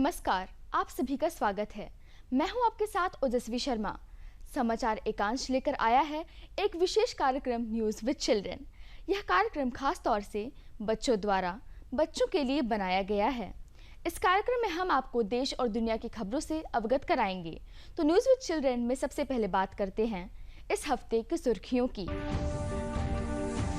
नमस्कार, आप सभी का स्वागत है। मैं हूं आपके साथ ओजस्वी शर्मा। समाचार एकांश लेकर आया है एक विशेष कार्यक्रम न्यूज़ विद चिल्ड्रन। यह कार्यक्रम खास तौर से बच्चों द्वारा बच्चों के लिए बनाया गया है। इस कार्यक्रम में हम आपको देश और दुनिया की खबरों से अवगत कराएंगे। तो न्यूज़ विद चिल्ड्रन में सबसे पहले बात करते हैं इस हफ्ते की सुर्खियों की।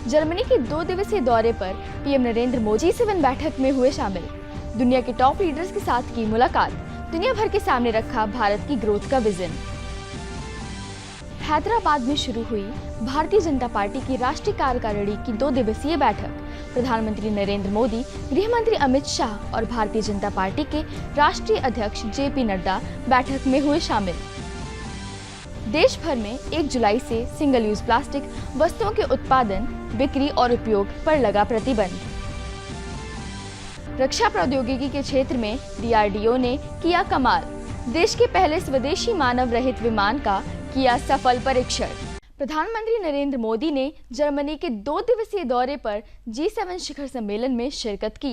जर्मनी के 2 दिवसीय दौरे पर पीएम नरेंद्र मोदी G7 बैठक में हुए शामिल। दुनिया के टॉप लीडर्स के साथ की मुलाकात, दुनिया भर के सामने रखा भारत की ग्रोथ का विजन। हैदराबाद में शुरू हुई भारतीय जनता पार्टी की राष्ट्रीय कार्यकारिणी की 2 दिवसीय बैठक। प्रधानमंत्री नरेंद्र मोदी, गृह मंत्री अमित शाह और भारतीय जनता पार्टी के राष्ट्रीय अध्यक्ष JP नड्डा बैठक में हुए शामिल। देश भर में 1 जुलाई से सिंगल यूज प्लास्टिक वस्तुओं के उत्पादन, बिक्री और उपयोग पर लगा प्रतिबंध। रक्षा प्रौद्योगिकी के क्षेत्र में DRDO ने किया कमाल। देश के पहले स्वदेशी मानव रहित विमान का किया सफल परीक्षण। प्रधानमंत्री नरेंद्र मोदी ने जर्मनी के 2 दिवसीय दौरे पर G7 शिखर सम्मेलन में शिरकत की।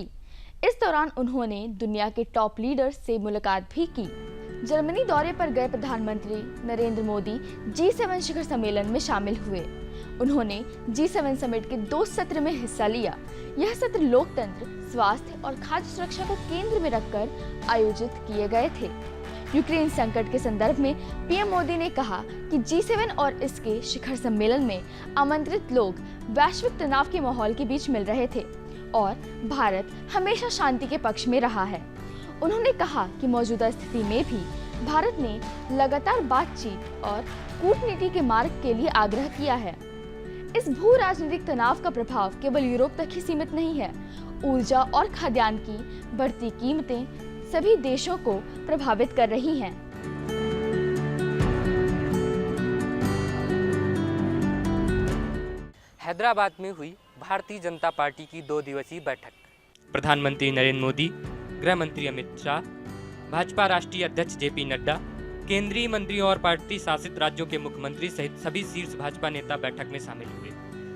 इस दौरान उन्होंने दुनिया के टॉप लीडर्स से मुलाकात भी की। जर्मनी दौरे पर गए प्रधानमंत्री नरेंद्र मोदी G7 शिखर सम्मेलन में शामिल हुए। उन्होंने G7 समिट के 2 सत्र में हिस्सा लिया। यह सत्र लोकतंत्र, स्वास्थ्य और खाद्य सुरक्षा को केंद्र में रखकर आयोजित किए गए थे। यूक्रेन संकट के संदर्भ में पीएम मोदी ने कहा कि G7 और इसके शिखर सम्मेलन में आमंत्रित लोग वैश्विक तनाव के माहौल के बीच मिल रहे थे और भारत हमेशा शांति के पक्ष में रहा है। उन्होंने कहा कि मौजूदा स्थिति में भी भारत ने लगातार बातचीत और कूटनीति के मार्ग के लिए आग्रह किया है। इस भू राजनीतिक तनाव का प्रभाव केवल यूरोप तक ही सीमित नहीं है। ऊर्जा और खाद्यान्न की बढ़ती कीमतें सभी देशों को प्रभावित कर रही हैं। हैदराबाद में हुई भारतीय जनता पार्टी की 2 दिवसीय बैठक। प्रधानमंत्री नरेंद्र मोदी, गृह मंत्री अमित शाह, भाजपा राष्ट्रीय अध्यक्ष JP नड्डा, केंद्रीय मंत्रियों और पार्टी शासित राज्यों के मुख्यमंत्री सहित सभी शीर्ष भाजपा नेता बैठक में शामिल हुए।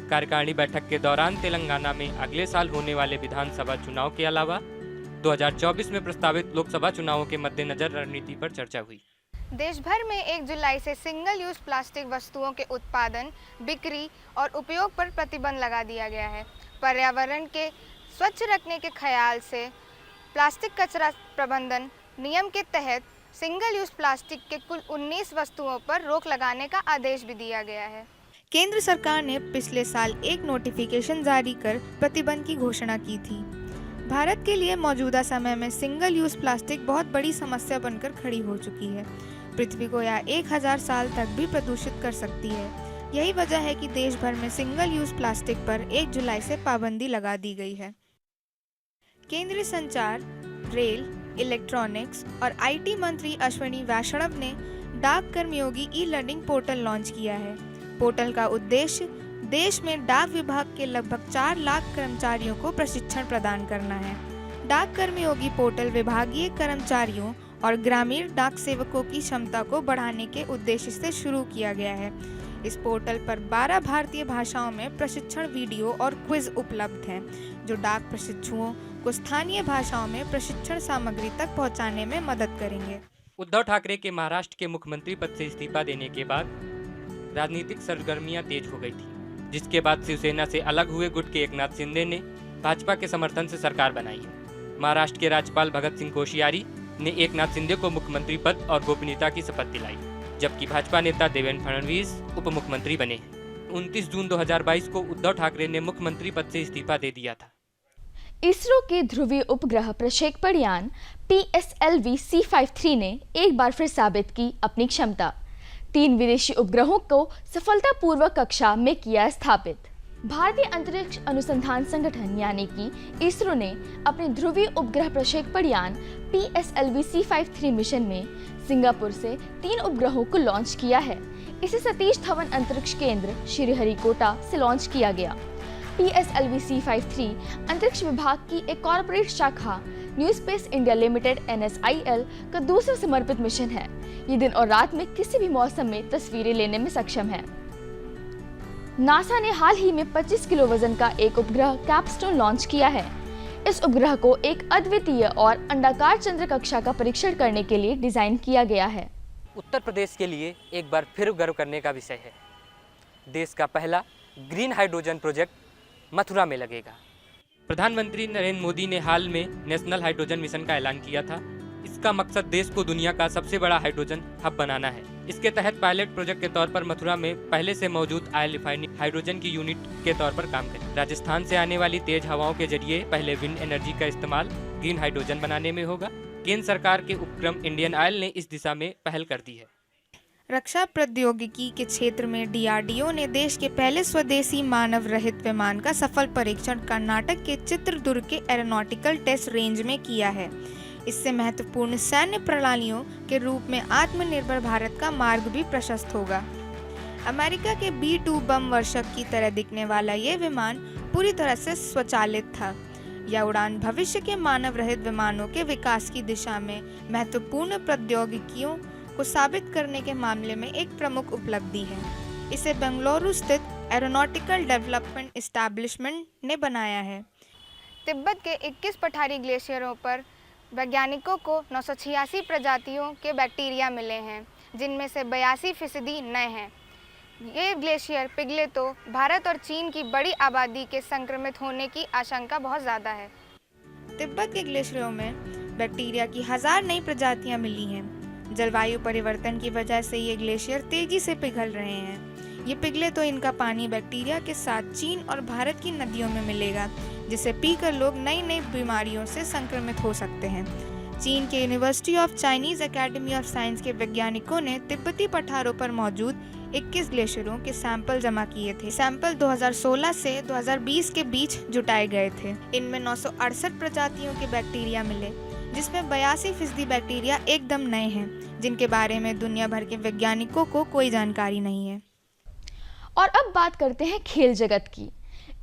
कार्यकारिणी बैठक के दौरान तेलंगाना में अगले साल होने वाले विधानसभा चुनाव के अलावा 2024 में प्रस्तावित लोकसभा चुनावों के मद्देनजर रणनीति पर चर्चा हुई। देश भर में 1 जुलाई से सिंगल यूज प्लास्टिक वस्तुओं के उत्पादन, बिक्री और उपयोग पर प्रतिबंध लगा दिया गया है। पर्यावरण के स्वच्छ रखने के ख्याल से प्लास्टिक कचरा प्रबंधन नियम के तहत सिंगल यूज प्लास्टिक के कुल 19 वस्तुओं पर रोक लगाने का आदेश भी दिया गया है। केंद्र सरकार ने पिछले साल एक नोटिफिकेशन जारी कर प्रतिबंध की घोषणा की थी। भारत के लिए मौजूदा समय में सिंगल यूज प्लास्टिक बहुत बड़ी समस्या बनकर खड़ी हो चुकी है। पृथ्वी को यह 1000 साल तक भी प्रदूषित कर सकती है। यही वजह है कि देश भर में सिंगल यूज प्लास्टिक पर 1 जुलाई से पाबंदी लगा दी गई है। केंद्रीय संचार, रेल, इलेक्ट्रॉनिक्स और IT मंत्री अश्विनी वैष्णव ने डाक कर्मयोगी ई-लर्निंग पोर्टल लॉन्च किया है। पोर्टल का उद्देश्य देश में डाक विभाग के लगभग 4 लाख कर्मचारियों को प्रशिक्षण प्रदान करना है। डाक कर्मयोगी पोर्टल विभागीय कर्मचारियों और ग्रामीण डाक सेवकों की क्षमता को बढ़ाने के उद्देश्य से शुरू किया गया है। इस पोर्टल पर 12 भारतीय भाषाओं में प्रशिक्षण वीडियो और क्विज उपलब्ध हैं, जो डाक प्रशिक्षुओं को स्थानीय भाषाओं में प्रशिक्षण सामग्री तक पहुंचाने में मदद करेंगे। उद्धव ठाकरे के महाराष्ट्र के मुख्यमंत्री पद से इस्तीफा देने के बाद राजनीतिक सरगर्मियां तेज हो गई थी, जिसके बाद शिवसेना से अलग हुए गुट के एकनाथ शिंदे ने भाजपा के समर्थन से सरकार बनाई है। महाराष्ट्र के राज्यपाल भगत सिंह कोश्यारी ने एकनाथ शिंदे को मुख्यमंत्री पद और गोपनीयता की शपथ दिलाई, जबकि भाजपा नेता देवेंद्र फडणवीस उप मुख्यमंत्री बने हैं। 29 जून 2022 को उद्धव ठाकरे ने मुख्यमंत्री पद से इस्तीफा दे दिया था। इसरो के ध्रुवीय उपग्रह प्रक्षेपण यान PSLV C53 ने एक बार फिर साबित की अपनी क्षमता। 3 विदेशी उपग्रहों को सफलतापूर्वक कक्षा में किया स्थापित। भारतीय अंतरिक्ष अनुसंधान संगठन यानी कि इसरो ने अपने ध्रुवीय उपग्रह प्रक्षेपण यान PSLV C53 मिशन में सिंगापुर से 3 उपग्रहों को लॉन्च किया है। इसे सतीश धवन अंतरिक्ष केंद्र श्रीहरिकोटा से लॉन्च किया गया। PSLV C53 अंतरिक्ष विभाग की एक कॉर्पोरेट शाखा new space India limited NSIL का दूसरा समर्पित मिशन है। ये दिन और रात में किसी भी मौसम में तस्वीरें लेने में सक्षम है। नासा ने हाल ही में 25 किलो वजन का एक उपग्रह कैपस्टोन लॉन्च किया है। इस उपग्रह को एक अद्वितीय और अंडाकार चंद्र कक्षा का परीक्षण करने के लिए डिजाइन किया गया है। उत्तर प्रदेश के लिए एक बार फिर गर्व करने का विषय है। देश का पहला ग्रीन हाइड्रोजन प्रोजेक्ट मथुरा में लगेगा। प्रधानमंत्री नरेंद्र मोदी ने हाल में नेशनल हाइड्रोजन मिशन का ऐलान किया था। इसका मकसद देश को दुनिया का सबसे बड़ा हाइड्रोजन हब बनाना है। इसके तहत पायलट प्रोजेक्ट के तौर पर मथुरा में पहले से मौजूद ऑयल रिफाइनिंग हाइड्रोजन की यूनिट के तौर पर काम करेगी। राजस्थान से आने वाली तेज हवाओं के जरिए पहले विंड एनर्जी का इस्तेमाल ग्रीन हाइड्रोजन बनाने में होगा। केंद्र सरकार के उपक्रम इंडियन ऑयल ने इस दिशा में पहल कर दी है। रक्षा प्रौद्योगिकी के क्षेत्र में डीआरडीओ ने देश के पहले स्वदेशी मानव रहित विमान का सफल परीक्षण कर्नाटक के चित्रदुर्ग के एरोनॉटिकल टेस्ट रेंज में किया है। इससे महत्वपूर्ण सैन्य प्रणालियों के रूप में आत्मनिर्भर भारत का मार्ग भी प्रशस्त होगा। अमेरिका के B-2 बम वर्षक की तरह दिखने वाला ये विमान पूरी तरह से स्वचालित था। यह उड़ान भविष्य के मानव रहित विमानों के विकास की दिशा में महत्वपूर्ण प्रौद्योगिकियों को साबित करने के मामले में एक प्रमुख उपलब्धि है। इसे बेंगलुरु स्थित एरोनॉटिकल डेवलपमेंट एस्टैब्लिशमेंट ने बनाया है। तिब्बत के 21 पठारी ग्लेशियरों पर वैज्ञानिकों को 986 प्रजातियों के बैक्टीरिया मिले हैं, जिनमें से 82% नए हैं। ये ग्लेशियर पिघले तो भारत और चीन की बड़ी आबादी के संक्रमित होने की आशंका बहुत ज़्यादा है। तिब्बत के ग्लेशियरों में बैक्टीरिया की 1000 नई प्रजातियां मिली हैं। जलवायु परिवर्तन की वजह से ये ग्लेशियर तेजी से पिघल रहे हैं। ये पिघले तो इनका पानी बैक्टीरिया के साथ चीन और भारत की नदियों में मिलेगा, जिसे पीकर लोग नई नई बीमारियों से संक्रमित हो सकते हैं। चीन के university of Chinese academy of science के वैज्ञानिकों ने तिब्बती पठारों पर मौजूद 21 ग्लेशियरों के सैंपल जमा किए थे। सैंपल 2016 से 2020 के बीच जुटाए गए थे। इनमें 968 प्रजातियों के बैक्टीरिया मिले, जिसमें 82% बैक्टीरिया एकदम नए हैं, जिनके बारे में दुनिया भर के वैज्ञानिकों को कोई जानकारी नहीं है। और अब बात करते हैं खेल जगत की।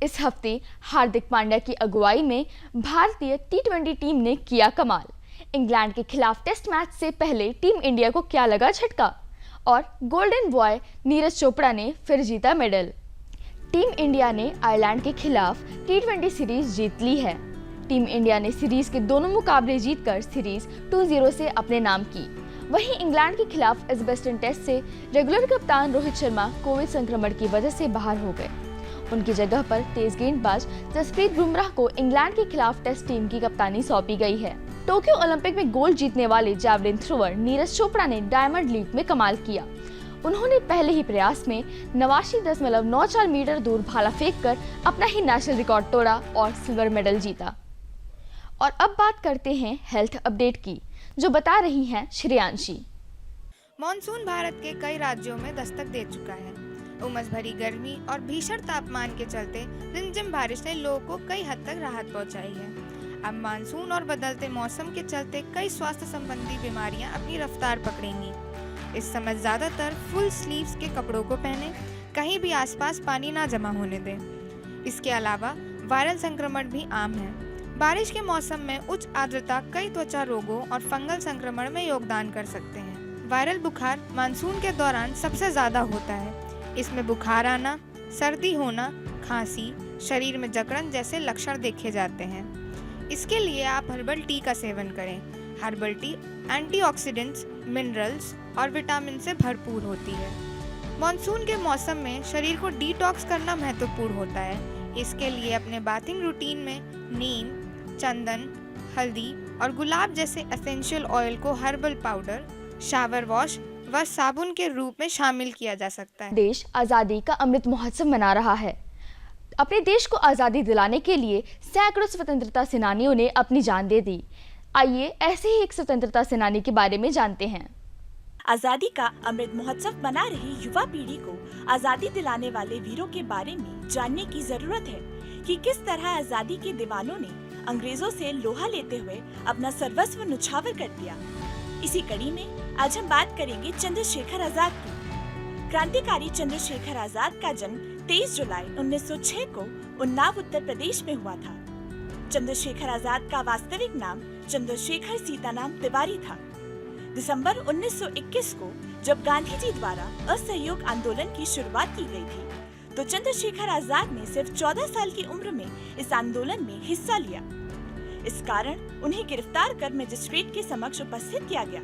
इस हफ्ते हार्दिक पांड्या की अगुवाई में भारतीय T20 टीम ने किया कमाल। इंग्लैंड के खिलाफ टेस्ट मैच से पहले टीम इंडिया को क्या लगा झटका, और गोल्डन बॉय नीरज चोपड़ा ने फिर जीता मेडल। टीम इंडिया ने आयरलैंड के खिलाफ T20 सीरीज जीत ली है। टीम इंडिया ने सीरीज के दोनों मुकाबले जीतकर सीरीज 2-0 से अपने नाम की। वहीं इंग्लैंड के खिलाफ एजबेस्टन टेस्ट से रेगुलर कप्तान रोहित शर्मा कोविड संक्रमण की वजह से बाहर हो गए। उनकी जगह पर तेज गेंदबाज जसप्रीत बुमराह को इंग्लैंड के खिलाफ टेस्ट टीम की कप्तानी सौंपी गई है। टोक्यो ओलंपिक में गोल्ड जीतने वाले जैवलिन थ्रोअर नीरज चोपड़ा ने डायमंड लीग में कमाल किया। उन्होंने पहले ही प्रयास में 89.94 मीटर दूर भाला फेंककर अपना ही नेशनल रिकॉर्ड तोड़ा और सिल्वर मेडल जीता। और अब बात करते हैं हेल्थ अपडेट की, जो बता रही हैं श्रेयांशी। मॉनसून भारत के कई राज्यों में दस्तक दे चुका है। उमस भरी गर्मी और भीषण तापमान के चलते रिमझिम बारिश ने लोगों को कई हद तक राहत पहुंचाई है। अब मानसून और बदलते मौसम के चलते कई स्वास्थ्य संबंधी बीमारियां अपनी रफ्तार पकड़ेंगी। इस समय ज्यादातर फुल स्लीव्स के कपड़ों को पहने, कहीं भी आसपास पानी ना जमा होने दें। इसके अलावा वायरल संक्रमण भी आम है। बारिश के मौसम में उच्च आर्द्रता कई त्वचा रोगों और फंगल संक्रमण में योगदान कर सकते हैं। वायरल बुखार मानसून के दौरान सबसे ज्यादा होता है। इसमें बुखार आना, सर्दी होना, खांसी, शरीर में जकड़न जैसे लक्षण देखे जाते हैं। इसके लिए आप हर्बल टी का सेवन करें। हर्बल टी एंटीऑक्सीडेंट्स, मिनरल्स और विटामिन से भरपूर होती है। मॉनसून के मौसम में शरीर को डिटॉक्स करना महत्वपूर्ण होता है। इसके लिए अपने बाथिंग रूटीन में नीम, चंदन, हल्दी और गुलाब जैसे एसेंशियल ऑयल को हर्बल पाउडर, शावर वॉश व साबुन के रूप में शामिल किया जा सकता है। देश आज़ादी का अमृत महोत्सव मना रहा है। अपने देश को आज़ादी दिलाने के लिए सैकड़ों स्वतंत्रता सेनानियों ने अपनी जान दे दी। आइए ऐसे ही एक स्वतंत्रता सेनानी के बारे में जानते हैं। आजादी का अमृत महोत्सव मना रही युवा पीढ़ी को आजादी दिलाने वाले वीरों के बारे में जानने की जरूरत है कि किस तरह आजादी के दीवानों ने अंग्रेजों से लोहा लेते हुए अपना सर्वस्व न्यौछावर कर दिया। इसी कड़ी में आज हम बात करेंगे चंद्रशेखर आजाद की। क्रांतिकारी चंद्रशेखर आजाद का जन्म 23 जुलाई 1906 को उन्नाव उत्तर प्रदेश में हुआ था। चंद्रशेखर आजाद का वास्तविक नाम चंद्रशेखर सीताराम तिवारी था। दिसंबर 1921 को जब गांधी जी द्वारा असहयोग आंदोलन की शुरुआत की गई थी, तो चंद्रशेखर आजाद ने सिर्फ 14 साल की उम्र में इस आंदोलन में हिस्सा लिया। इस कारण उन्हें गिरफ्तार कर मजिस्ट्रेट के समक्ष उपस्थित किया गया।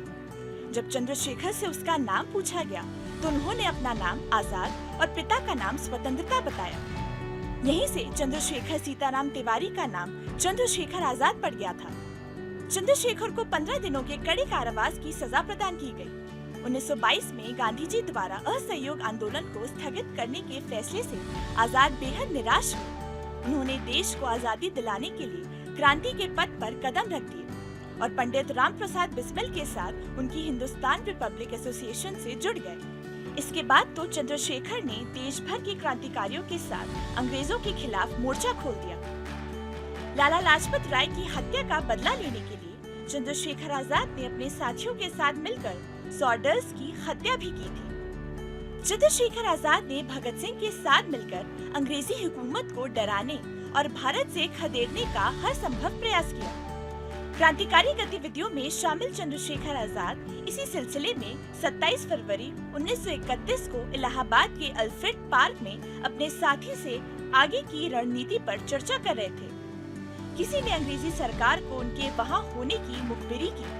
जब चंद्रशेखर से उसका नाम पूछा गया तो उन्होंने अपना नाम आजाद और पिता का नाम स्वतंत्रता बताया। यहीं से चंद्रशेखर सीताराम तिवारी का नाम चंद्रशेखर आजाद पड़ गया था। चंद्रशेखर को 15 दिनों के कड़े कारावास की सजा प्रदान की गई। 1922 में गांधी जी द्वारा असहयोग आंदोलन को स्थगित करने के फैसले से आजाद बेहद निराश हुए। उन्होंने देश को आजादी दिलाने के लिए क्रांति के पथ पर कदम रख दिए और पंडित राम प्रसाद बिस्मिल के साथ उनकी हिंदुस्तान रिपब्लिक एसोसिएशन से जुड़ गए। इसके बाद तो चंद्रशेखर ने देश भर के क्रांतिकारियों के साथ अंग्रेजों के खिलाफ मोर्चा खोल दिया। लाला लाजपत राय की हत्या का बदला लेने के लिए चंद्रशेखर आजाद ने अपने साथियों के साथ मिलकर सॉर्डर्स की हत्या भी की थी। चंद्रशेखर आजाद ने भगत सिंह के साथ मिलकर अंग्रेजी हुकूमत को डराने और भारत से खदेड़ने का हर संभव प्रयास किया। क्रांतिकारी गतिविधियों में शामिल चंद्रशेखर आजाद इसी सिलसिले में 27 फरवरी 1931 को इलाहाबाद के अल्फ्रेड पार्क में अपने साथी से आगे की रणनीति पर चर्चा कर रहे थे। किसी ने अंग्रेजी सरकार को उनके वहां होने की मुखबिरी की।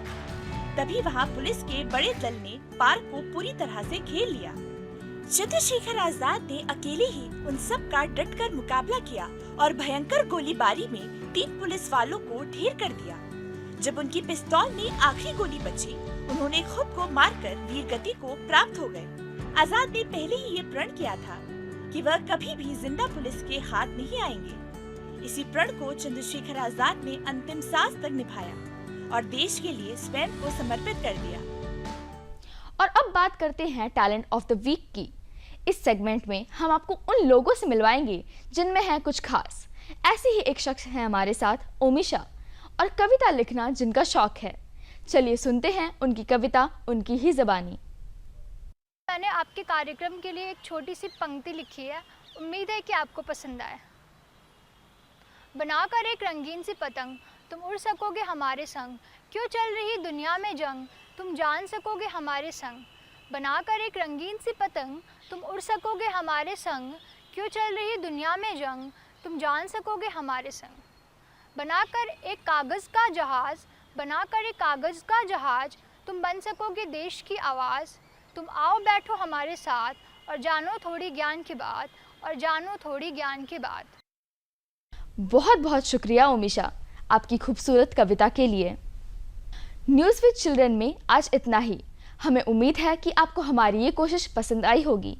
तभी वहां पुलिस के बड़े दल ने पार्क को पूरी तरह से घेर लिया। चंद्रशेखर आजाद ने अकेले ही उन सब का डटकर मुकाबला किया और भयंकर गोलीबारी में 3 पुलिस वालों को ढेर कर दिया। जब उनकी पिस्तौल में आखिरी गोली बची, उन्होंने खुद को मारकर वीरगति को प्राप्त हो गए। आजाद ने पहले ही ये प्रण किया था कि वह कभी भी जिंदा पुलिस के हाथ नहीं आएंगे। इसी प्रण को चंद्रशेखर आजाद ने अंतिम सांस तक निभाया और देश के लिए स्वयं को समर्पित कर दिया। और अब बात करते हैं टैलेंट ऑफ द वीक की। इस सेगमेंट में हम आपको उन लोगों से मिलवाएंगे जिनमें है कुछ खास। ऐसे ही एक शख्स है हमारे साथ, ओमिशा, और कविता लिखना जिनका शौक है। चलिए सुनते हैं उनकी कविता उनकी ही ज़बानी। मैंने आपके कार्यक्रम के लिए एक छोटी सी पंक्ति लिखी है, उम्मीद है कि आपको पसंद आए। बनाकर एक रंगीन सी पतंग तुम उड़ सकोगे हमारे संग, क्यों चल रही दुनिया में जंग तुम जान सकोगे हमारे संग। बनाकर एक रंगीन सी पतंग तुम उड़ सकोगे हमारे संग, क्यों चल रही दुनिया में जंग तुम जान सकोगे हमारे संग। बनाकर एक कागज़ का जहाज़, बनाकर एक कागज़ का जहाज़ तुम बन सकोगे देश की आवाज़। तुम आओ बैठो हमारे साथ और जानो थोड़ी ज्ञान की बात, और जानो थोड़ी ज्ञान की बात। बहुत बहुत शुक्रिया ओमिशा आपकी खूबसूरत कविता के लिए। न्यूज़ विद चिल्ड्रन में आज इतना ही। हमें उम्मीद है कि आपको हमारी ये कोशिश पसंद आई होगी।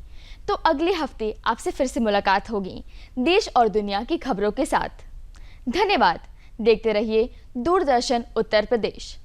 तो अगले हफ्ते आपसे फिर से मुलाकात होगी देश और दुनिया की खबरों के साथ। धन्यवाद। देखते रहिए दूरदर्शन उत्तर प्रदेश।